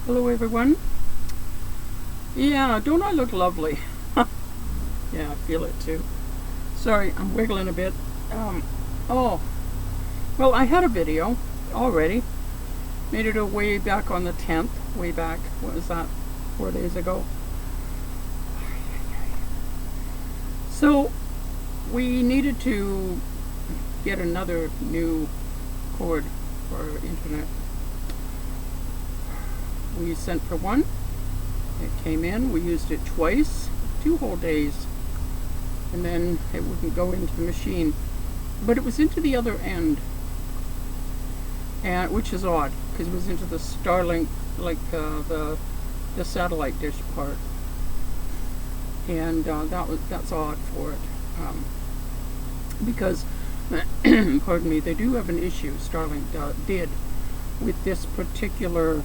Hello everyone. Yeah, don't I look lovely? Yeah, I feel it too. Sorry, I'm wiggling a bit. Oh, well, I had a video already. Made it way back on the 10th. Way back, what was that? 4 days ago. So, we needed to get another new cord for internet. We sent for one. It came in. We used it twice, 2 whole days, and then it wouldn't go into the machine. But it was into the other end, and which is odd because it was into the Starlink, like the satellite dish part, and that's odd for it because pardon me, they do have an issue. Starlink did with this particular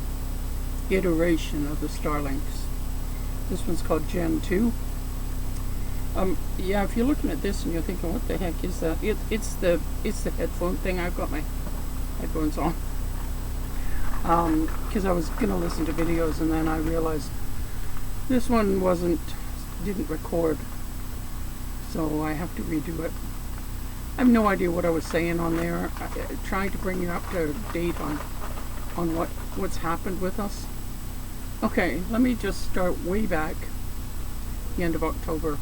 iteration of the Starlinks. This one's called Gen 2. Yeah, if you're looking at this and you're thinking, what the heck is that? It's the headphone thing. I've got my headphones on because I was gonna listen to videos, and then I realized this one didn't record, so I have to redo it. I have no idea what I was saying on there. Trying to bring you up to date on what's happened with us. Okay, let me just start way back, the end of October.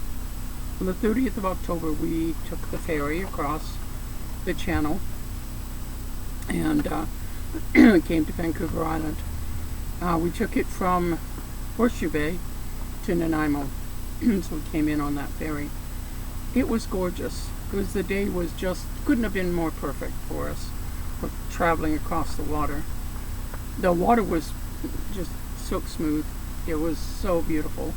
On the 30th of October, we took the ferry across the channel and came to Vancouver Island. We took it from Horseshoe Bay to Nanaimo, so we came in on that ferry. It was gorgeous. The day was just, couldn't have been more perfect for us for traveling across the water. The water was just silk smooth. It was so beautiful.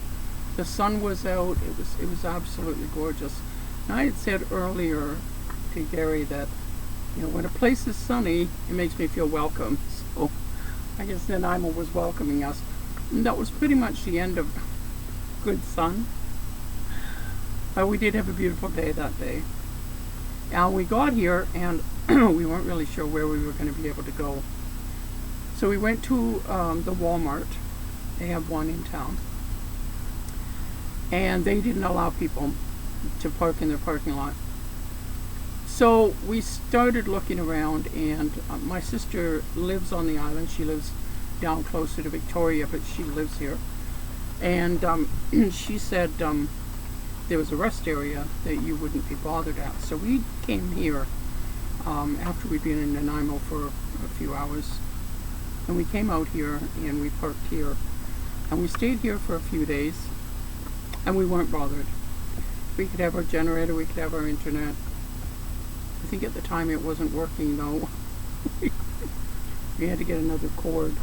The sun was out. It was absolutely gorgeous. And I had said earlier to Gary that, when a place is sunny, it makes me feel welcome. So I guess Nanaimo was welcoming us. And that was pretty much the end of good sun. We did have a beautiful day that day. Now we got here and we weren't really sure where we were going to be able to go. So we went to the Walmart. They have one in town. And they didn't allow people to park in their parking lot. So we started looking around, and my sister lives on the island. She lives down closer to Victoria, but she lives here. And she said there was a rest area that you wouldn't be bothered at. So we came here after we'd been in Nanaimo for a few hours. And we came out here and we parked here. And we stayed here for a few days. And we weren't bothered. We could have our generator, we could have our internet. I think at the time it wasn't working though. We had to get another cord.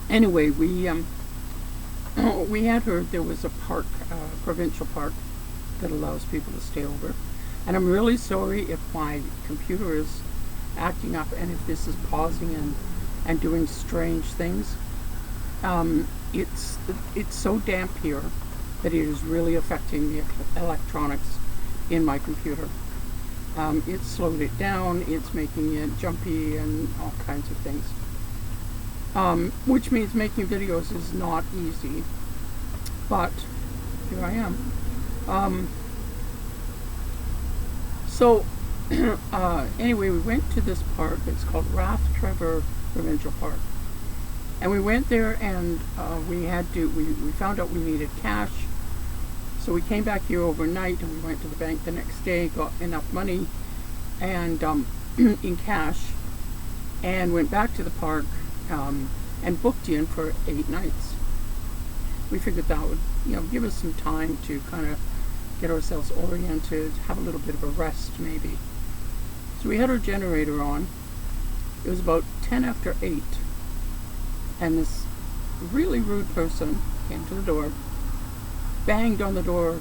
Anyway, we had heard there was a park, provincial park, that allows people to stay over. And I'm really sorry if my computer is acting up and if this is pausing and doing strange things. It's so damp here that it is really affecting the electronics in my computer. It slowed it down, it's making it jumpy and all kinds of things. Which means making videos is not easy. But here I am. So anyway, we went to this park. It's called Rathtrevor Provincial Park. And we went there, and we found out we needed cash. So we came back here overnight, and we went to the bank the next day, got enough money and in cash, and went back to the park and booked in for 8 nights. We figured that would give us some time to kind of get ourselves oriented, have a little bit of a rest maybe. So we had our generator on. It was about 10 after 8. And this really rude person came to the door, banged on the door,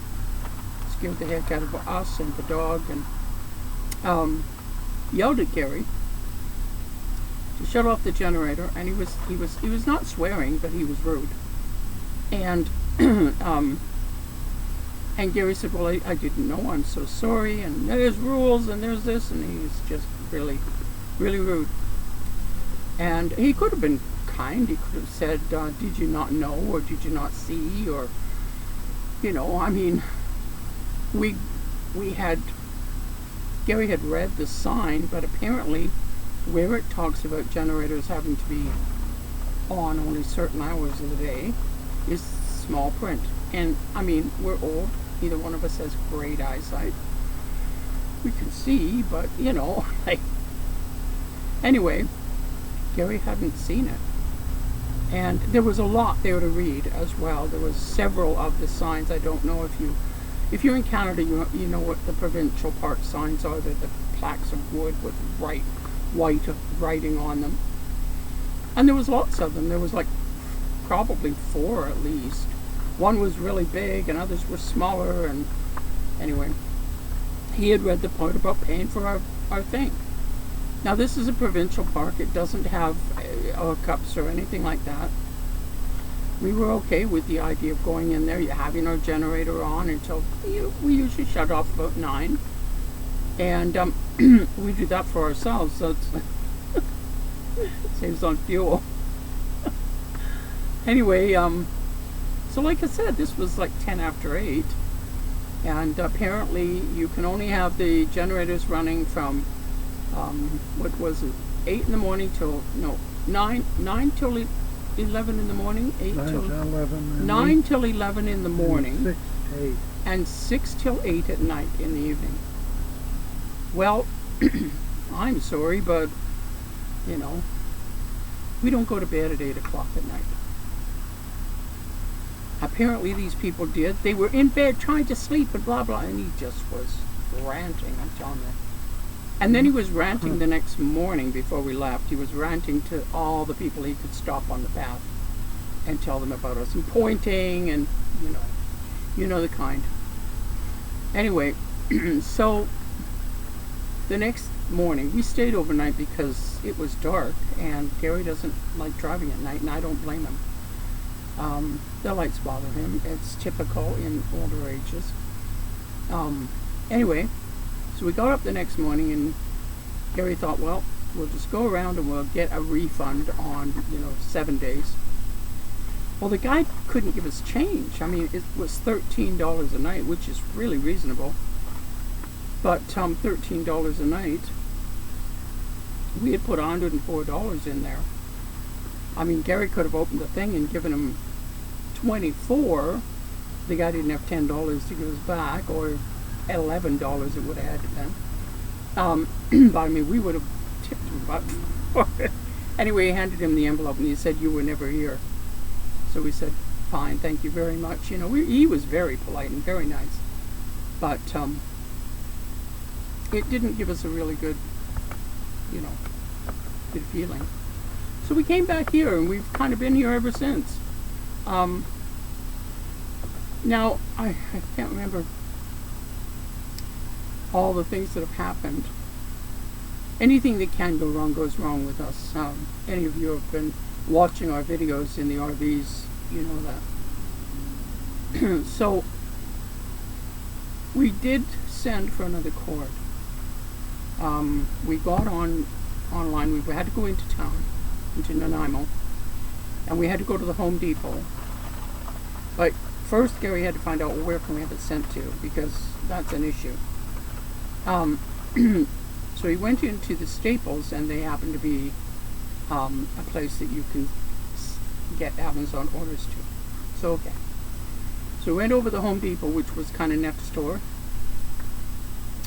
scared the heck out of us and the dog, and yelled at Gary to shut off the generator. And he was not swearing, but he was rude. And and Gary said, "Well, I didn't know. I'm so sorry. And there's rules, and there's this," and he's just really, really rude. And he could have been kind. He could have said, did you not know, or did you not see, or, you know, I mean, we had, Gary had read the sign, but apparently where it talks about generators having to be on only certain hours of the day is small print. And I mean, we're old. Neither one of us has great eyesight. We can see, but you know, like, anyway, Gary hadn't seen it. And there was a lot there to read as well. There was several of the signs. I don't know if you're in Canada, you know what the provincial park signs are. They're the plaques of wood with white writing on them. And there was lots of them. There was like probably 4 at least. One was really big and others were smaller, and anyway, he had read the part about paying for our thing. Now this is a provincial park. It doesn't have hookups or anything like that. We were okay with the idea of going in there, having our generator on until, we usually shut off about 9. And we do that for ourselves, so it saves on fuel. Anyway, so like I said, this was like 10 after 8. And apparently you can only have the generators running from, what was it, 8 in the morning till, no, 9 till 11 in the morning, 8 till 11, 9 till 11 in the morning, and 6 till 8 at night in the evening. Well, I'm sorry, but, you know, we don't go to bed at 8 o'clock at night. Apparently these people did. They were in bed trying to sleep and blah blah, and he just was ranting, I'm telling you. And then he was ranting the next morning before we left. He was ranting to all the people he could stop on the path and tell them about us, and pointing, and you know the kind. Anyway, so the next morning we stayed overnight because it was dark, and Gary doesn't like driving at night, and I don't blame him. The lights bother him. It's typical in older ages. Anyway, so we got up the next morning, and Gary thought, well, we'll just go around and we'll get a refund on, 7 days. Well, the guy couldn't give us change. I mean, it was $13 a night, which is really reasonable. But $13 a night, we had put $104 in there. I mean, Gary could have opened the thing and given him $24. The guy didn't have $10 to give us back, or $11 it would have had to been. But I mean, we would have tipped him about for it. Anyway, he handed him the envelope, and he said, "You were never here." So we said, "Fine, thank you very much." He was very polite and very nice, but it didn't give us a really good, good feeling. So we came back here, and we've kind of been here ever since. Now, I can't remember all the things that have happened. Anything that can go wrong goes wrong with us. Any of you who have been watching our videos in the RVs, you know that. So, we did send for another cord. We got online. We had to go into town, into Nanaimo, and we had to go to the Home Depot. But first, Gary had to find out, where can we have it sent to, because that's an issue. So he went into the Staples, and they happen to be a place that you can get Amazon orders to. So okay. So we went over the Home Depot, which was kind of next door,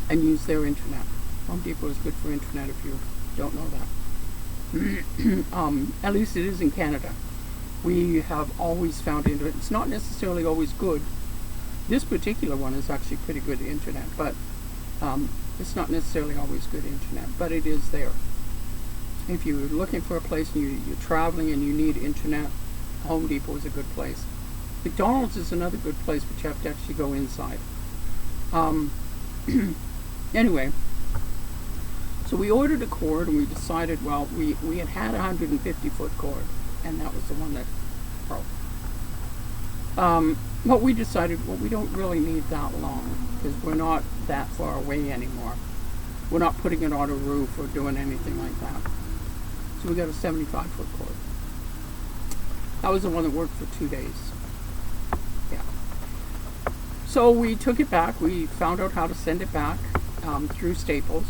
and used their internet. Home Depot is good for internet if you don't know that. At least it is in Canada. We have always found internet. It's not necessarily always good. This particular one is actually pretty good internet, but it's not necessarily always good internet, but it is there. If you're looking for a place and you're traveling and you need internet, Home Depot is a good place. McDonald's is another good place, but you have to actually go inside. Anyway, so we ordered a cord, and we decided, well, we had a 150-foot cord, and that was the one that broke. But we decided, well, we don't really need that long, because we're not that far away anymore. We're not putting it on a roof or doing anything like that. So we got a 75-foot cord. That was the one that worked for 2 days. Yeah. So we took it back. We found out how to send it back through Staples.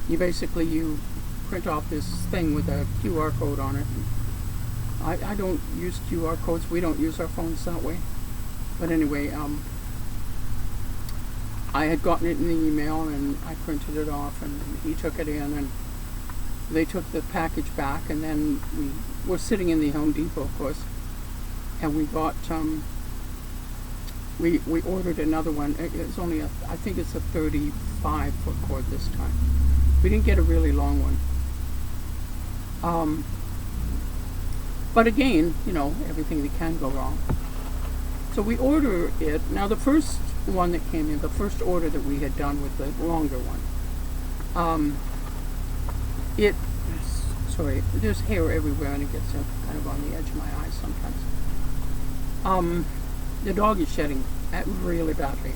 You print off this thing with a QR code on it. I don't use QR codes. We don't use our phones that way. But anyway, I had gotten it in the email, and I printed it off, and he took it in, and they took the package back, and then we were sitting in the Home Depot, of course, and we got, we ordered another one. It's only I think it's a 35-foot cord this time. We didn't get a really long one. But again, everything that can go wrong. So we order it. Now the first one that came in, the first order that we had done with the longer one, there's hair everywhere, and it gets kind of on the edge of my eyes sometimes. The dog is shedding really badly,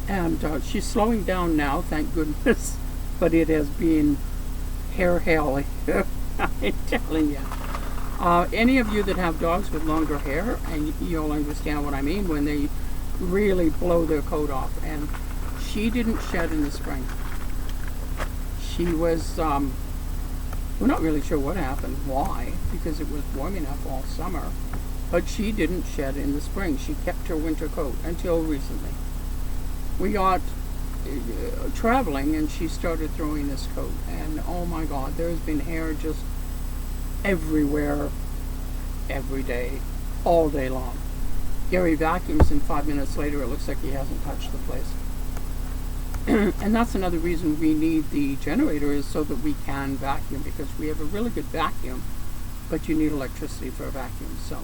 and she's slowing down now, thank goodness, but it has been hair hell. I'm telling you. Any of you that have dogs with longer hair, and you'll understand what I mean when they really blow their coat off. And she didn't shed in the spring. She was, we're not really sure what happened, why, because it was warm enough all summer, but she didn't shed in the spring. She kept her winter coat until recently. We got traveling, and she started throwing this coat, and oh my God, there's been hair just everywhere, every day, all day long. Gary vacuums, and 5 minutes later it looks like he hasn't touched the place. And that's another reason we need the generator, is so that we can vacuum, because we have a really good vacuum, but you need electricity for a vacuum. So,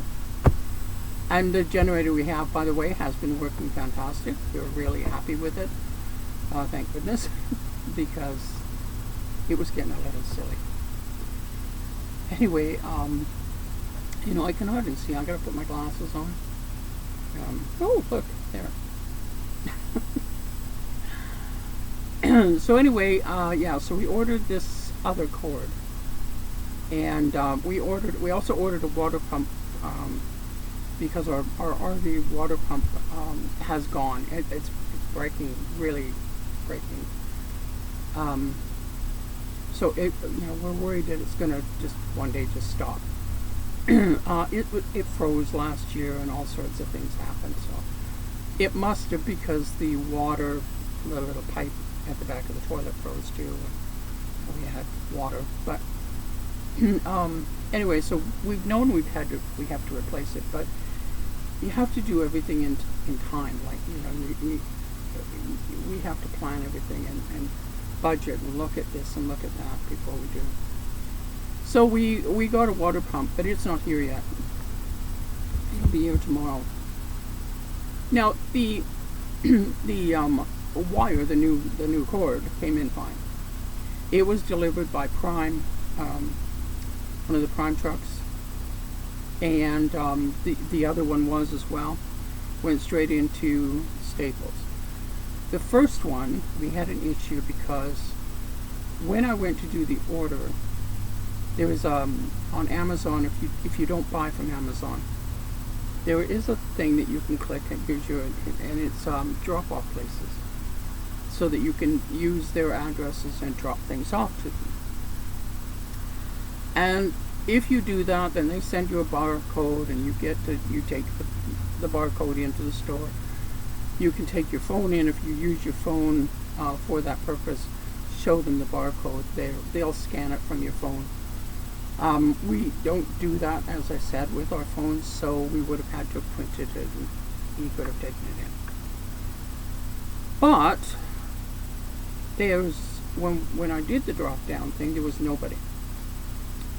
and the generator we have, by the way, has been working fantastic. We're really happy with it, thank goodness, because it was getting a little silly. Anyway, I can hardly see. I gotta put my glasses on. Oh, look, there. So anyway, so we ordered this other cord, and we also ordered a water pump, because our RV water pump has gone. It's breaking, really breaking. So we're worried that it's going to just one day just stop. It froze last year, and all sorts of things happened. So it must have, because the water, the little pipe at the back of the toilet froze too. And we had water, but anyway, so we've known we have to replace it, but you have to do everything in time. Like we have to plan everything and budget and look at this and look at that before we do. So we got a water pump, but it's not here yet. It'll be here tomorrow. Now the wire, the new cord, came in fine. It was delivered by Prime, one of the Prime trucks, and the other one was as well. Went straight into Staples. The first one, we had an issue because when I went to do the order, there is on Amazon, if you don't buy from Amazon, there is a thing that you can click, and gives you and it's drop-off places, so that you can use their addresses and drop things off to them. And if you do that, then they send you a barcode, and you take the barcode into the store. You can take your phone in. If you use your phone for that purpose, show them the barcode. They'll scan it from your phone. We don't do that, as I said, with our phones, so we would have had to have printed it, and he could have taken it in. But when I did the drop-down thing, there was nobody.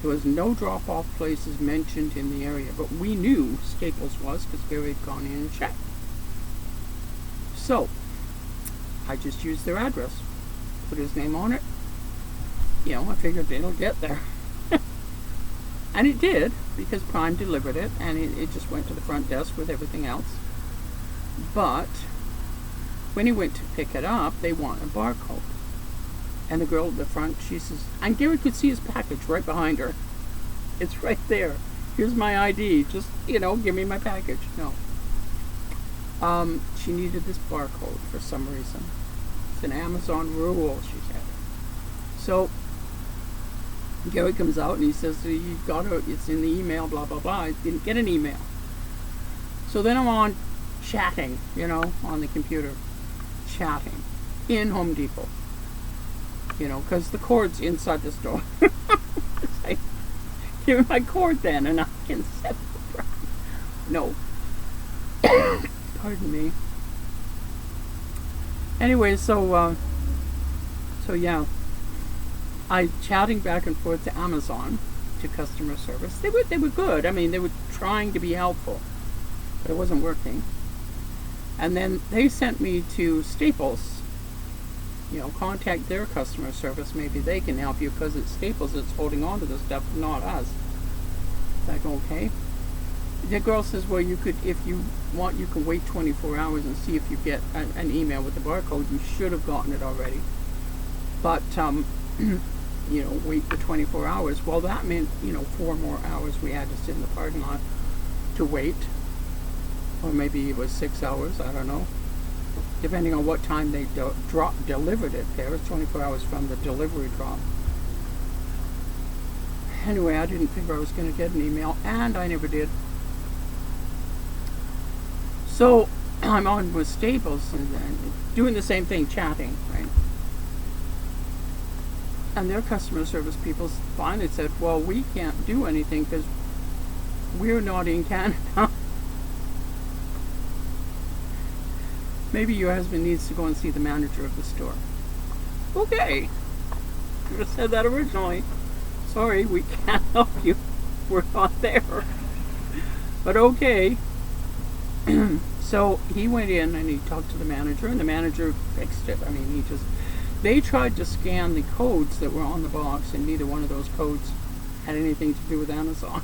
There was no drop-off places mentioned in the area, but we knew Staples was, because Gary had gone in and checked. So I just used their address, put his name on it. I figured it'll get there. And it did, because Prime delivered it, and it just went to the front desk with everything else. But when he went to pick it up, they want a barcode. And the girl at the front, she says, and Gary could see his package right behind her. It's right there. Here's my ID. Just, give me my package. No. She needed this barcode for some reason. It's an Amazon rule, she said. So Gary comes out and he says, "You got it. It's in the email. Blah blah blah." I didn't get an email. So then I'm on chatting, on the computer, chatting in Home Depot. Because the cord's inside the store. It's like, give me my cord then, and I can set the price. No. Pardon me. Anyway, so yeah, I chatting back and forth to Amazon, to customer service. They were good. I mean, they were trying to be helpful, but it wasn't working. And then they sent me to Staples. Contact their customer service. Maybe they can help you, because it's Staples that's holding on to this stuff, not us. It's like, okay. The girl says, well, you could, if you want, you can wait 24 hours and see if you get an email with the barcode. You should have gotten it already. But, wait for 24 hours. Well, that meant, 4 more hours we had to sit in the parking lot to wait. Or maybe it was 6 hours, I don't know. Depending on what time they delivered it there. It's 24 hours from the delivery drop. Anyway, I didn't figure I was going to get an email, and I never did. So I'm on with Staples and doing the same thing, chatting, right? And their customer service people finally said, well, we can't do anything because we're not in Canada. Maybe your husband needs to go and see the manager of the store. Okay. You would have said that originally. Sorry, we can't help you. We're not there. But okay. So he went in and he talked to the manager, and the manager fixed it. I mean, they tried to scan the codes that were on the box, and neither one of those codes had anything to do with Amazon.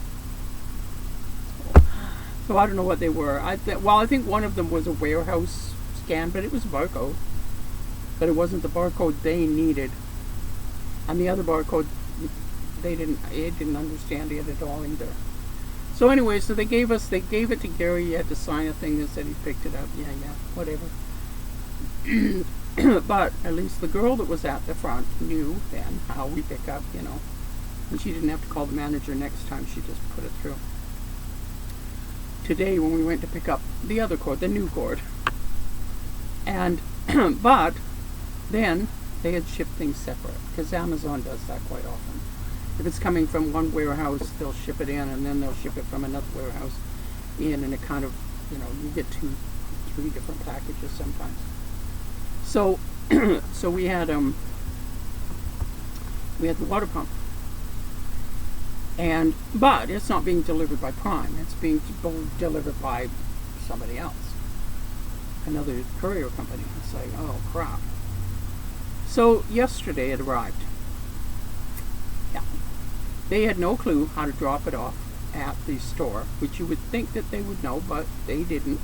So I don't know what they were. I think one of them was a warehouse scan, but it was a barcode. But it wasn't the barcode they needed. And the other barcode, it didn't understand it at all either. So anyway, so they gave it to Gary. He had to sign a thing that said he picked it up. Yeah, whatever. But at least the girl that was at the front knew then how we pick up, and she didn't have to call the manager next time. She just put it through. Today, when we went to pick up the other cord, the new cord, and but then they had shipped things separate, because Amazon does that quite often. If it's coming from one warehouse, they'll ship it in, and then they'll ship it from another warehouse in, and it kind of, you get 2, 3 different packages sometimes. So, so we had the water pump, but it's not being delivered by Prime. It's being delivered by somebody else, another courier company. It's like, oh crap. So yesterday it arrived. Yeah. They had no clue how to drop it off at the store, which you would think that they would know, but they didn't.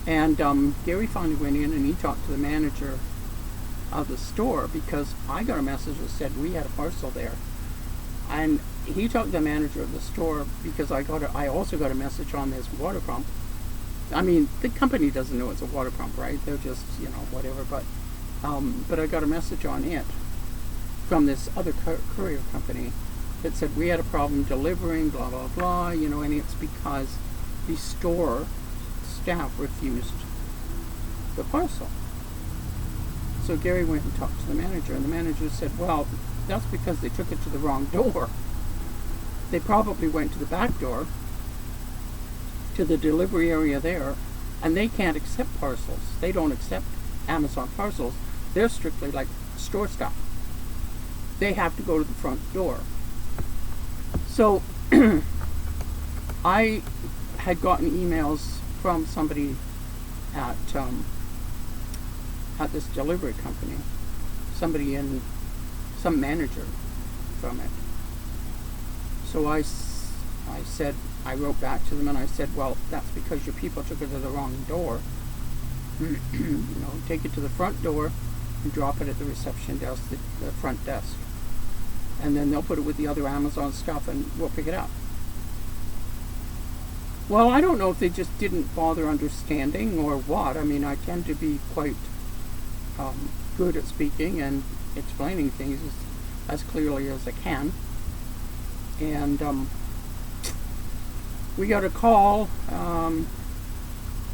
And Gary finally went in and he talked to the manager of the store, because I got a message that said we had a parcel there. And he talked to the manager of the store because I also got a message on this water pump. I mean, the company doesn't know it's a water pump, right? They're just, whatever. But I got a message on it from this other courier company that said we had a problem delivering, blah, blah, blah, and it's because the store staff refused the parcel. So Gary went and talked to the manager, and the manager said, well, that's because they took it to the wrong door. They probably went to the back door, to the delivery area there, and they can't accept parcels. They don't accept Amazon parcels. They're strictly like store stuff. They have to go to the front door. So I had gotten emails from somebody at this delivery company, some manager from it. So I said, I wrote back to them and I said, well, that's because your people took it to the wrong door. Take it to the front door and drop it at the reception desk, the front desk. and then they'll put it with the other Amazon stuff and we'll pick it up. Well, I don't know if they just didn't bother understanding or what. I mean, I tend to be quite good at speaking and explaining things as clearly as I can. And we got a call.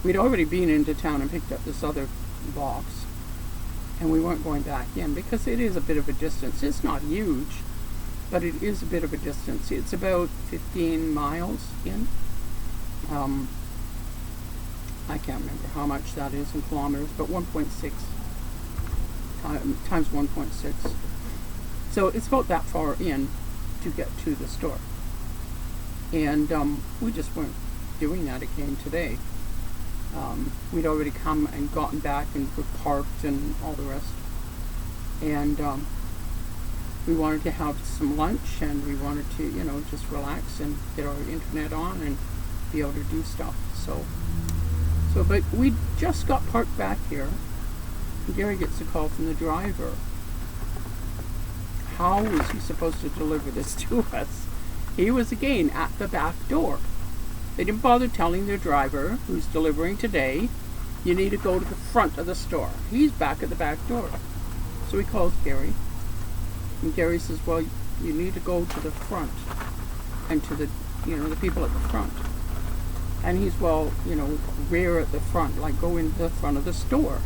We'd already been into town and picked up this other box, and we weren't going back in because it is a bit of a distance. It's not huge, but it is a bit of a distance. It's about 15 miles in. I can't remember how much that is in kilometers, but 1.6 times 1.6. So it's about that far in to get to the store. And we just weren't doing that again today. We'd already come and gotten back and were parked and all the rest. And we wanted to have some lunch, and we wanted to, you know, just relax and get our internet on and be able to do stuff. But we just got parked back here. Gary gets a call from the driver. How was he supposed to deliver this to us? He was again at the back door. They didn't bother telling their driver, who's delivering today, you need to go to the front of the store. He's back at the back door. So he calls Gary. And Gary says, well, you need to go to the front and to the, you know, the people at the front. And he's, well, you know, where at the front? Like, go into the front of the store.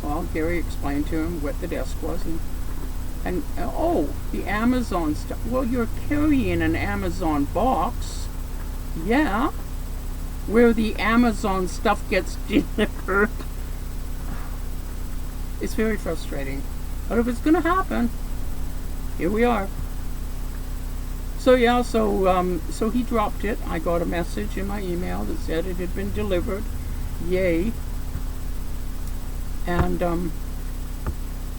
Well, Gary explained to him what the desk was, and oh, the Amazon stuff. Well, you're carrying an Amazon box. Yeah. Where the Amazon stuff gets delivered. It's very frustrating. But if it's going to happen, here we are. So yeah, so he dropped it. I got a message in my email that said it had been delivered. Yay. And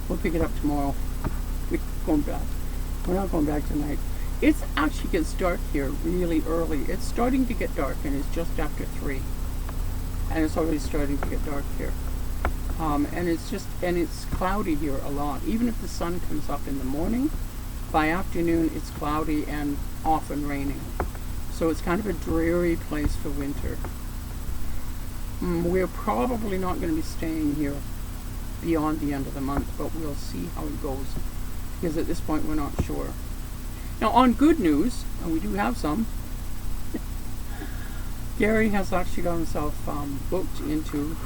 we'll pick it up tomorrow. We're going back. We're not going back tonight. It actually gets dark here really early. It's starting to get dark, and it's just after 3. And it's already starting to get dark here. And it's cloudy here a lot. Even if the sun comes up in the morning, by afternoon it's cloudy and often raining. So it's kind of a dreary place for winter. We're probably not going to be staying here beyond the end of the month, but we'll see how it goes, because at this point we're not sure. Now, on good news, and we do have some, Gary has actually got himself booked into,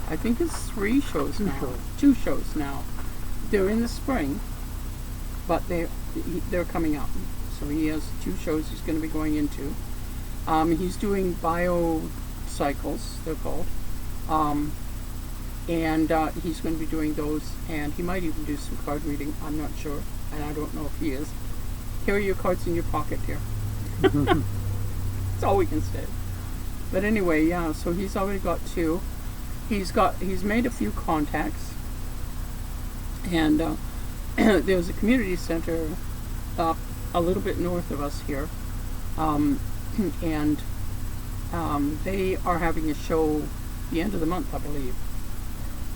I think it's 3 shows now. 2 shows now. They're in the spring, but they're coming up. So he has 2 shows he's going to be going into. He's doing biocycles, they're called. And he's going to be doing those, and he might even do some card reading. I'm not sure, and I don't know if he is. Carry your cards in your pocket here. That's all we can say. But anyway, yeah, so he's already got 2. He's made a few contacts, and there's a community center up a little bit north of us here, and they are having a show the end of the month, I believe.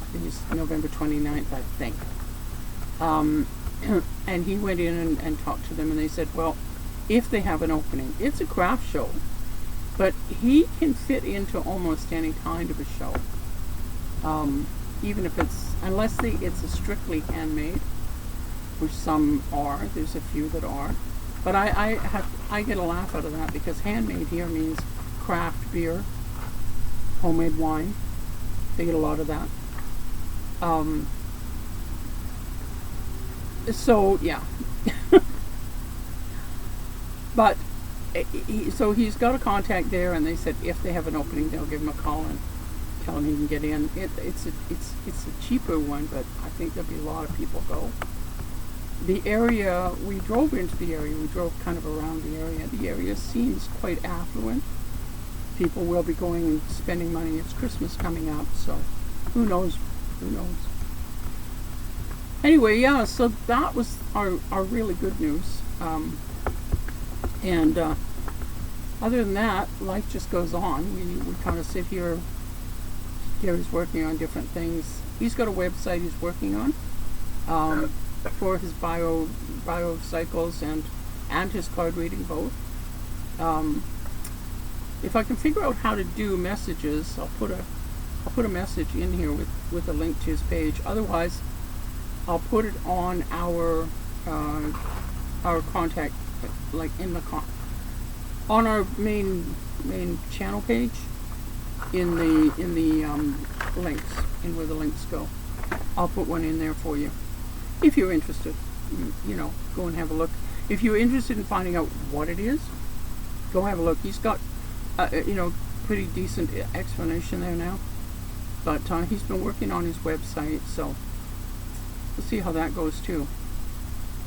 I think it's November 29th, I think. And he went in and talked to them, and they said, well, if they have an opening, it's a craft show, but he can fit into almost any kind of a show. Even if unless it's a strictly handmade, which some are, there's a few that are. But I get a laugh out of that, because handmade here means craft beer, homemade wine. They get a lot of that. So yeah. But so he's got a contact there, and they said if they have an opening, they'll give him a call and tell him he can get in. It's a cheaper one, but I think there'll be a lot of people go. The area, we drove into the area, we drove kind of around the area. The area seems quite affluent. People will be going and spending money. It's Christmas coming up, so who knows? Anyway, yeah, so that was our really good news. And other than that, life just goes on. We kind of sit here. Gary's working on different things. He's got a website he's working on. for his biocycles and his card reading both. If I can figure out how to do messages, I'll put a message in here with a link to his page. Otherwise, I'll put it on our contact, like on our main channel page, in the links, in where the links go. I'll put one in there for you. If you're interested, you know, go and have a look. If you're interested in finding out what it is, go have a look. He's got, you know, pretty decent explanation there now. But he's been working on his website, so we'll see how that goes too.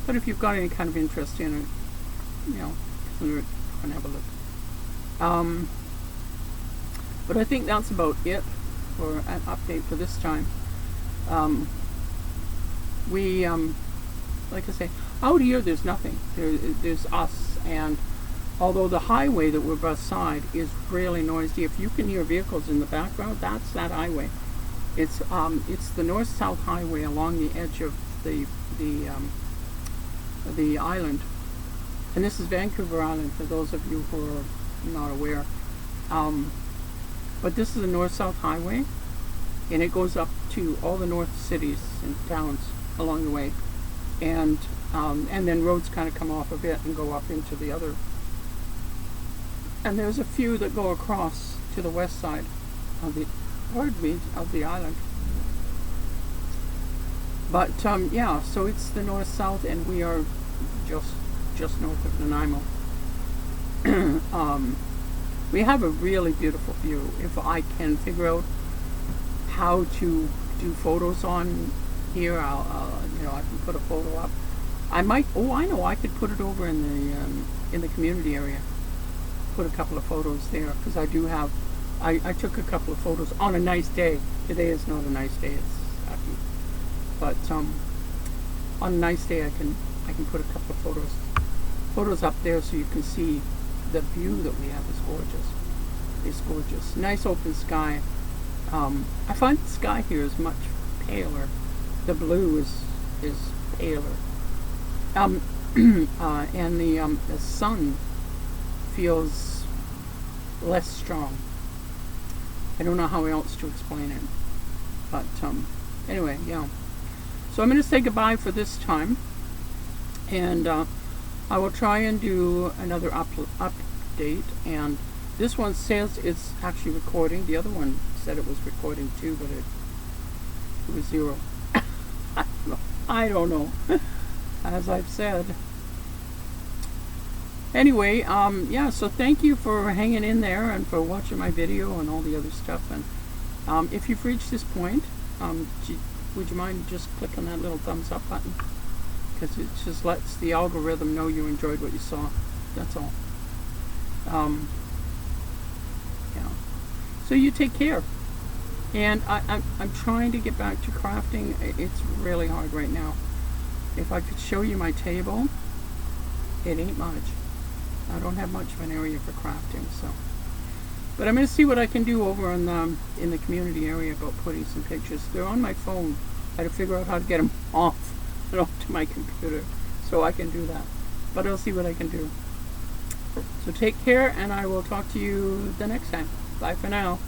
But if you've got any kind of interest in it, you know, go and have a look. But I think that's about it for an update for this time. Like I say, out here there's nothing. There's us, and although the highway that we're beside is really noisy, if you can hear vehicles in the background, that's that highway. It's the north-south highway along the edge of the island, and this is Vancouver Island for those of you who are not aware. But this is the north-south highway, and it goes up to all the north cities and towns along the way, and then roads kind of come off a bit and go up into the other. And there's a few that go across to the west side of the island. But yeah, so it's the north-south, and we are just north of Nanaimo. We have a really beautiful view. If I can figure out how to do photos on here, I'll you know, I can put a photo up. I might. Oh, I know. I could put it over in the community area. Put a couple of photos there, because I do have. I took a couple of photos on a nice day. Today is not a nice day. It's happy. But on a nice day, I can put a couple of photos up there so you can see the view that we have is gorgeous. It's gorgeous. Nice open sky. I find the sky here is much paler. The blue is paler. And the sun feels less strong. I don't know how else to explain it. But anyway, yeah. So I'm going to say goodbye for this time, and I will try and do another update. And this one says it's actually recording. The other one said it was recording too, but it was 0. I don't know. As I've said. Anyway, yeah, so thank you for hanging in there and for watching my video and all the other stuff. And if you've reached this point, would you mind just clicking that little thumbs up button? Because it just lets the algorithm know you enjoyed what you saw. That's all. Yeah. So you take care. And I'm trying to get back to crafting. It's really hard right now. If I could show you my table, it ain't much. I don't have much of an area for crafting, so. But I'm going to see what I can do over in the community area about putting some pictures. They're on my phone. I had to figure out how to get them off and onto my computer, so I can do that. But I'll see what I can do. So take care, and I will talk to you the next time. Bye for now.